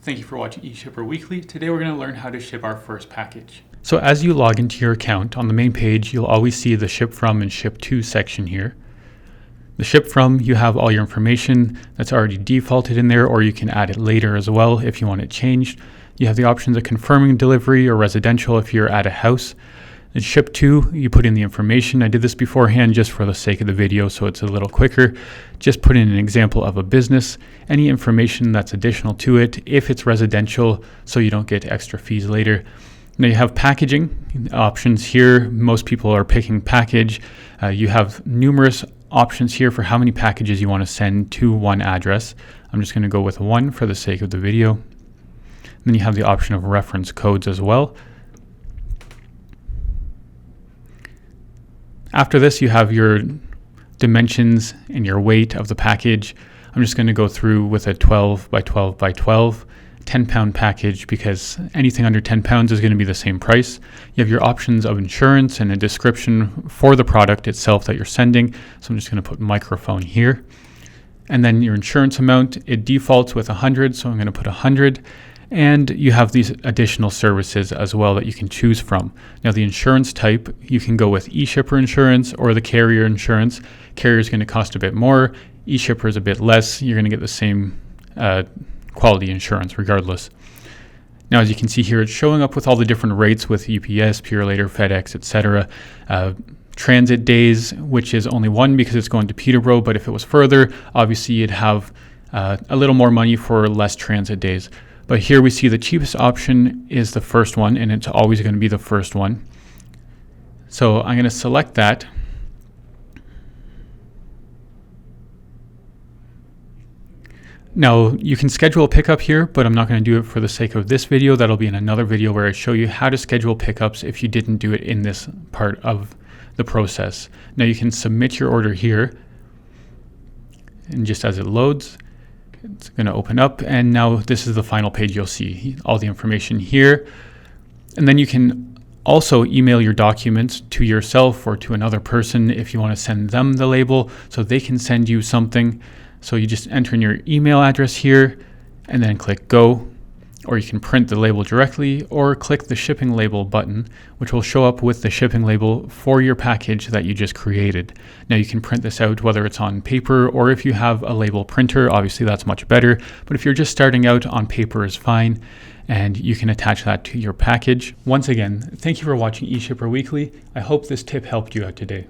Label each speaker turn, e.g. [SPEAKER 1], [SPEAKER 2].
[SPEAKER 1] Thank you for watching eShipper Weekly. Today we're going to learn how to ship our first package. So as you log into your account, on the main page, you'll always see the Ship From and Ship To section here. The Ship From, you have all your information that's already defaulted in there, or you can add it later as well if you want it changed. You have the options of confirming delivery or residential if you're at a house. In Ship To, you put in the information. I did this beforehand just for the sake of the video, so it's a little quicker. Just put in an example of a business, any information that's additional to it, if it's residential, so you don't get extra fees later. Now you have packaging options here. Most people are picking package. You have numerous options here for how many packages you want to send to one address. I'm just going to go with one for the sake of the video. And then you have the option of reference codes as well. After this, you have your dimensions and your weight of the package. I'm just going to go through with a 12 by 12 by 12 10-pound package because anything under 10 pounds is going to be the same price. You have your options of insurance and a description for the product itself that you're sending. So I'm just going to put microphone here. And then your insurance amount, it defaults with 100, so I'm going to put 100. And you have these additional services as well that you can choose from. Now the insurance type, you can go with eShipper insurance or the carrier insurance. Carrier is going to cost a bit more. eShipper is a bit less. You're going to get the same quality insurance regardless. Now as you can see here, it's showing up with all the different rates with UPS, Purelator, FedEx, etc. Transit days, which is only one because it's going to Peterborough, but if it was further, obviously you'd have a little more money for less transit days. But here we see the cheapest option is the first one, and it's always going to be the first one. So I'm going to select that. Now you can schedule a pickup here, but I'm not going to do it for the sake of this video. That'll be in another video where I show you how to schedule pickups if you didn't do it in this part of the process. Now you can submit your order here, and just as it loads, it's going to open up, and now this is the final page. You'll see all the information here, and then you can also email your documents to yourself or to another person if you want to send them the label so they can send you something. So you just enter in your email address here and then click go, or you can print the label directly or click the shipping label button, which will show up with the shipping label for your package that you just created. Now you can print this out whether it's on paper or if you have a label printer, obviously that's much better. But if you're just starting out, on paper is fine, and you can attach that to your package. Once again, thank you for watching eShipper Weekly. I hope this tip helped you out today.